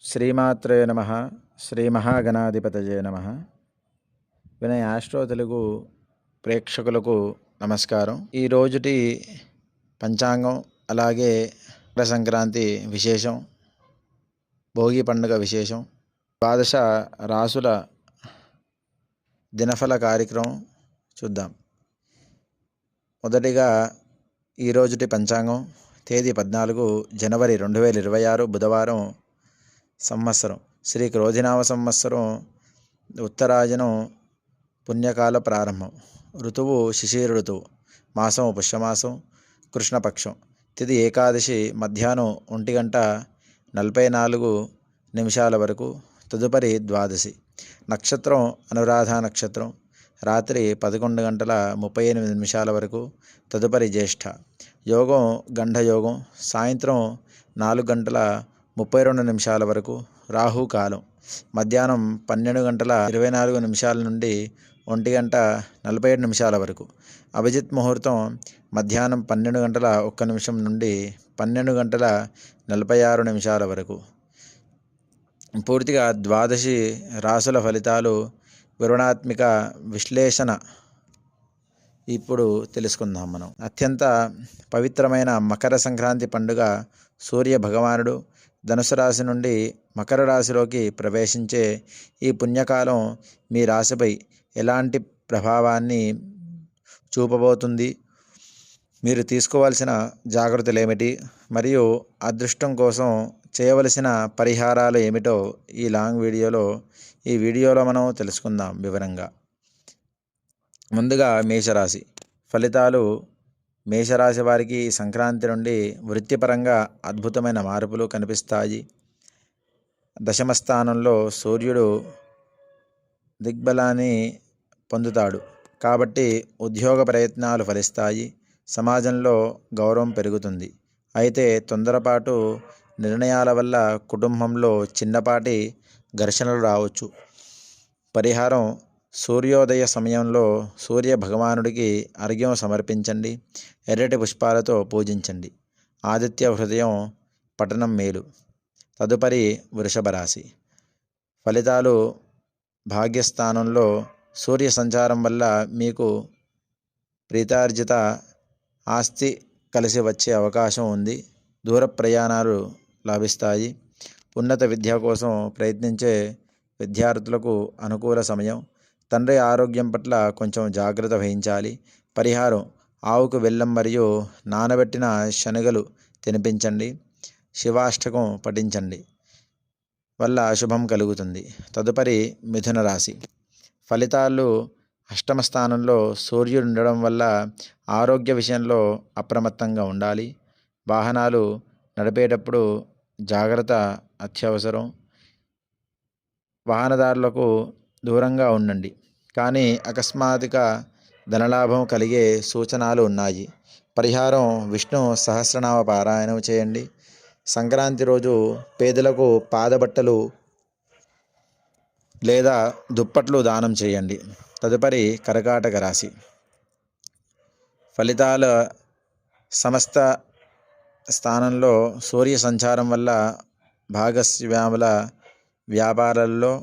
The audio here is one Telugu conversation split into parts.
శ్రీమాత్రే నమ. శ్రీ మహాగణాధిపతయే నమ. వినయ్ ఆస్ట్రో తెలుగు ప్రేక్షకులకు నమస్కారం. ఈ రోజుటి పంచాంగం, అలాగే మకర సంక్రాంతి విశేషం, భోగి పండుగ విశేషం, ద్వాదశ రాసుల దినఫల కార్యక్రమం చూద్దాం. మొదటిగా ఈ రోజుటి పంచాంగం, తేదీ 14 జనవరి 2026 బుధవారం, సంవత్సరం శ్రీ క్రోధినామ సంవత్సరం, ఉత్తరాయణం, పుణ్యకాల ప్రారంభం, ఋతువు శిశిర ఋతువు, మాసం పుష్యమాసం, కృష్ణపక్షం, తిథి ఏకాదశి మధ్యాహ్నం 1:44 వరకు, తదుపరి ద్వాదశి, నక్షత్రం అనురాధ నక్షత్రం, రాత్రి 11:38 వరకు, తదుపరి జ్యేష్ఠ, యోగం గంఢయోగం, సాయంత్రం 4:32 వరకు, రాహుకాలం మధ్యాహ్నం 12:24 నుండి 1:47 వరకు, అభిజిత్ ముహూర్తం మధ్యాహ్నం 12:01 నుండి 12:46 వరకు. పూర్తిగా ద్వాదశి రాసుల ఫలితాలు, వివరణాత్మక విశ్లేషణ ఇప్పుడు తెలుసుకుందాం మనం. అత్యంత పవిత్రమైన మకర సంక్రాంతి పండుగ సూర్య భగవానుడు ధనుసు రాశి నుండి మకర రాశిలోకి ప్రవేశించే ఈ పుణ్యకాలం మీ రాశిపై ఎలాంటి ప్రభావాన్ని చూపబోతుంది, మీరు తీసుకోవాల్సిన జాగ్రత్తలు ఏమిటి, మరియు అదృష్టం కోసం చేయవలసిన పరిహారాలు ఏమిటో ఈ వీడియోలో మనం తెలుసుకుందాం వివరంగా. ముందుగా మేషరాశి ఫలితాలు. మేషరాశి వారికి సంక్రాంతి నుండి వృత్తిపరంగా అద్భుతమైన మార్పులు కనిపిస్తాయి. దశమ స్థానంలో సూర్యుడు దిగ్బలాన్ని పొందుతాడు కాబట్టి ఉద్యోగ ప్రయత్నాలు ఫలిస్తాయి, సమాజంలో గౌరవం పెరుగుతుంది. అయితే తొందరపాటు నిర్ణయాల వల్ల కుటుంబంలో చిన్నపాటి ఘర్షణలు రావచ్చు. పరిహారం: సూర్యోదయ సమయంలో సూర్య భగవానుడికి అర్ఘ్యం సమర్పించండి, ఎర్రటి పుష్పాలతో పూజించండి. ఆదిత్య హృదయం పఠనం మేలు. తదుపరి వృషభ రాశి ఫలితాలు. భాగ్యస్థానంలో సూర్య సంచారం వల్ల మీకు ప్రీతార్జిత ఆస్తి కలిసి వచ్చే అవకాశం ఉంది. దూర ప్రయాణాలు లాభిస్తాయి. ఉన్నత విద్య కోసం ప్రయత్నించే విద్యార్థులకు అనుకూల సమయం. తండ్రి ఆరోగ్యం పట్ల కొంచెం జాగ్రత్త వహించాలి. పరిహారం: ఆవుకు బెల్లం మరియు నానబెట్టిన శనగలు తినిపించండి. శివాష్టకం పఠించండి వల్ల శుభం కలుగుతుంది. తదుపరి మిథున రాశి ఫలితాలు. అష్టమ స్థానంలో సూర్యుడు ఉండడం వల్ల ఆరోగ్య విషయంలో అప్రమత్తంగా ఉండాలి. వాహనాలు నడిపేటప్పుడు జాగ్రత్త అత్యవసరం. వాహనదారులకు దూరంగా ఉండండి, కానీ అకస్మాత్తుగా ధనలాభం కలిగే సూచనలు ఉన్నాయి. పరిహారం: విష్ణు సహస్రనామ పారాయణం చేయండి. సంక్రాంతి రోజు పేదలకు పాదబట్టలు లేదా దుప్పట్లు దానం చేయండి. తదుపరి కర్కాటక రాశి ఫలితాల. సమస్త స్థానంలో సూర్య సంచారం వల్ల భాగస్వాముల వ్యాపారాల్లో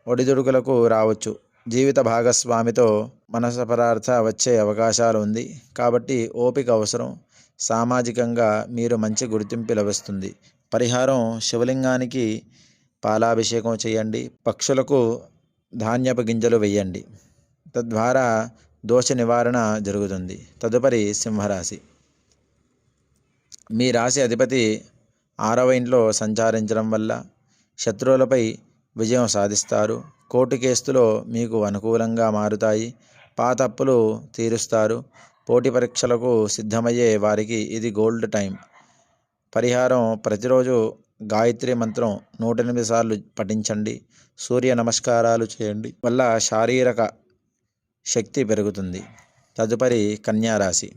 ఒడిదుడుకులకు రావచ్చు. జీవిత భాగస్వామితో మనస్పరార్థ వచ్చే అవకాశాలు ఉంది కాబట్టి ఓపిక అవసరం. సామాజికంగా మీరు మంచి గుర్తింపు లభిస్తుంది. పరిహారం: శివలింగానికి పాలాభిషేకం చేయండి. పక్షులకు ధాన్యపు గింజలు వేయండి, తద్వారా దోష నివారణ జరుగుతుంది. తదుపరి సింహరాశి. మీ రాశి అధిపతి 6వ ఇంట్లో సంచరించడం వల్ల శత్రువులపై విజయం సాధిస్తారు. కోర్టు కేసులో మీకు అనుకూలంగా మారుతాయి. పాత అప్పులు తీరుస్తారు. పోటీ పరీక్షలకు సిద్ధమయ్యే వారికి ఇది గోల్డ్ టైం. పరిహారం: ప్రతిరోజు గాయత్రి మంత్రం 108 సార్లు పఠించండి. సూర్య నమస్కారాలు చేయండి వల్ల శారీరక శక్తి పెరుగుతుంది. తదుపరి కన్యా రాశి.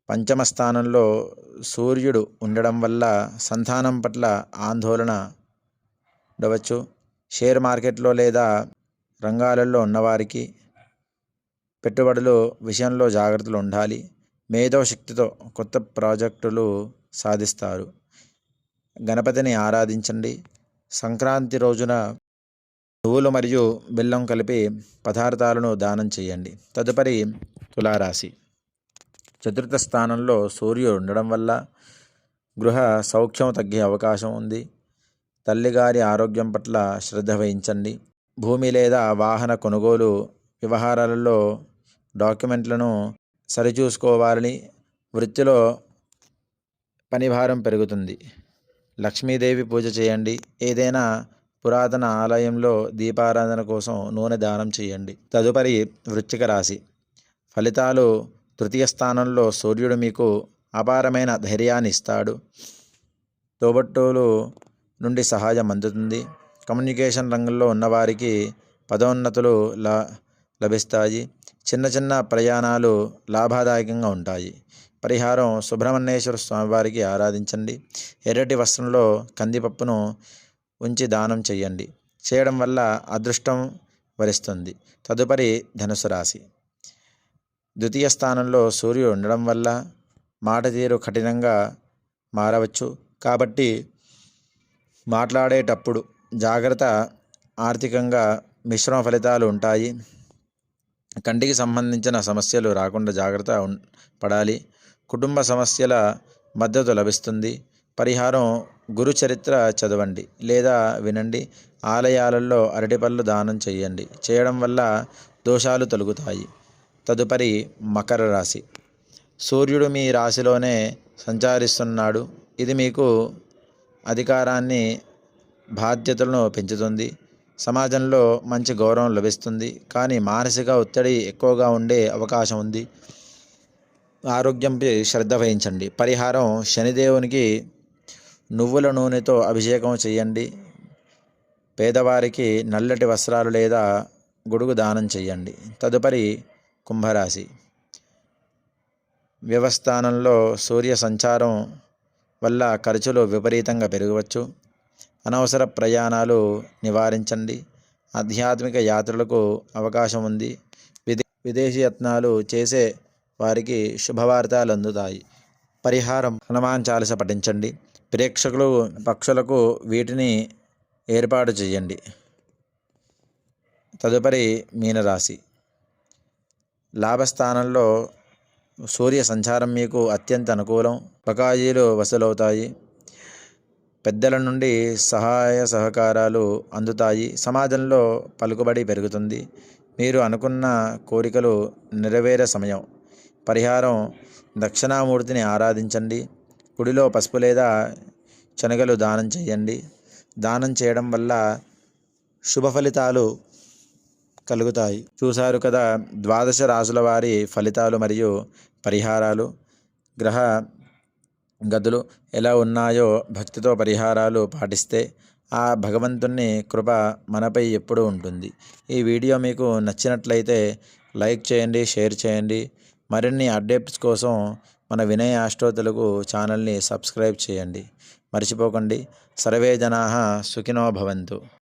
పంచమ స్థానంలో సూర్యుడు ఉండడం వల్ల సంతానం పట్ల ఆందోళన ఉండవచ్చు. షేర్ మార్కెట్లో లేదా రంగాలలో ఉన్నవారికి పెట్టుబడుల విషయంలో జాగ్రత్తలు ఉండాలి. మేధో శక్తితో కొత్త ప్రాజెక్టులు సాధిస్తారు. గణపతిని ఆరాధించండి. సంక్రాంతి రోజున నువ్వులు మరియు బెల్లం కలిపి పదార్థాలను దానం చేయండి. తదుపరి తులారాశి. చతుర్థ స్థానంలో సూర్యుడు ఉండడం వల్ల గృహ సౌఖ్యం తగ్గే అవకాశం ఉంది. తల్లిగారి ఆరోగ్యం పట్ల శ్రద్ధ వహించండి. భూమి లేదా వాహన కొనుగోలు వ్యవహారాలలో డాక్యుమెంట్లను సరిచూసుకోవాలని. వృత్తిలో పనిభారం పెరుగుతుంది. లక్ష్మీదేవి పూజ చేయండి. ఏదైనా పురాతన ఆలయంలో దీపారాధన కోసం నూనె దానం చేయండి. తదుపరి వృశ్చిక రాశి. ఫలితాలు. తృతీయ స్థానంలో సూర్యుడు మీకు అపారమైన ధైర్యాన్ని ఇస్తాడు. తోబట్టువులు నుండి సహాయం అందుతుంది. కమ్యూనికేషన్ రంగంలో ఉన్నవారికి పదోన్నతులు లభిస్తాయి. చిన్న చిన్న ప్రయాణాలు లాభదాయకంగా ఉంటాయి. పరిహారం. సుబ్రహ్మణ్యేశ్వర స్వామివారికి ఆరాధించండి. ఎర్రటి వస్త్రంలో కందిపప్పును ఉంచి దానం చేయండి. చేయడం వల్ల అదృష్టం వరిస్తుంది. తదుపరి ధనుసు రాశి. ద్వితీయ స్థానంలో సూర్యుడు ఉండడం వల్ల మాట తీరు కఠినంగా మారవచ్చు. కాబట్టి మాట్లాడేటప్పుడు జాగ్రత్త. ఆర్థికంగా మిశ్రమ ఫలితాలు ఉంటాయి. కంటికి సంబంధించిన సమస్యలు రాకుండా జాగ్రత్త పడాలి. కుటుంబ సమస్యల మద్దతు లభిస్తుంది. పరిహారం. గురు చరిత్ర చదవండి లేదా వినండి. ఆలయాలలో అరటిపళ్ళు దానం చేయండి. చేయడం వల్ల దోషాలు తొలగుతాయి. తదుపరి మకర రాశి. సూర్యుడు మీ రాశిలోనే సంచరిస్తున్నాడు. ఇది మీకు అధికారాన్ని, బాధ్యతలను పెంచుతుంది. సమాజంలో మంచి గౌరవం లభిస్తుంది. కానీ మానసిక ఒత్తిడి ఎక్కువగా ఉండే అవకాశం ఉంది. ఆరోగ్యంపై శ్రద్ధ వహించండి. పరిహారం. శనిదేవునికి నువ్వుల నూనెతో అభిషేకం చేయండి. పేదవారికి నల్లటి వస్త్రాలు లేదా గొడుగు దానం చేయండి. తదుపరి కుంభరాశి. వ్యవస్థానంలో సూర్య సంచారం వల్ల ఖర్చులు విపరీతంగా పెరగవచ్చు. అనవసర ప్రయాణాలు నివారించండి. ఆధ్యాత్మిక యాత్రలకు అవకాశం ఉంది. విదేశీ యత్నాలు చేసే వారికి శుభవార్తలు అందుతాయి. పరిహారం. హనుమాన్ చాలీస పఠించండి. ప్రేక్షకులు పక్షులకు వీటిని ఏర్పాటు చేయండి. తదుపరి మీనరాశి. లాభస్థానంలో సూర్య సంచారం మీకు అత్యంత అనుకూలం. బకాయిలు వసూలవుతాయి. పెద్దల నుండి సహాయ సహకారాలు అందుతాయి. సమాజంలో పలుకుబడి పెరుగుతుంది. మీరు అనుకున్న కోరికలు నెరవేరే సమయం. పరిహారం. దక్షిణామూర్తిని ఆరాధించండి. గుడిలో పసుపు లేదా శనగలు దానం చేయండి. దానం చేయడం వల్ల శుభ ఫలితాలు కలుగుతాయి. చూశారు కదా, ద్వాదశ రాశుల వారి ఫలితాలు మరియు పరిహారాలు. గ్రహ గతులు ఎలా ఉన్నాయో భక్తితో పరిహారాలు పాటిస్తే ఆ భగవంతుని కృప మనపై ఎప్పుడూ ఉంటుంది. ఈ వీడియో మీకు నచ్చినట్లయితే లైక్ చేయండి, షేర్ చేయండి. మరిన్ని అప్డేట్స్ కోసం మన వినయ్ ఆస్ట్రో తెలుగు ఛానల్ని సబ్స్క్రైబ్ చేయండి. మర్చిపోకండి. సర్వే జనాః సుఖినో భవంతు.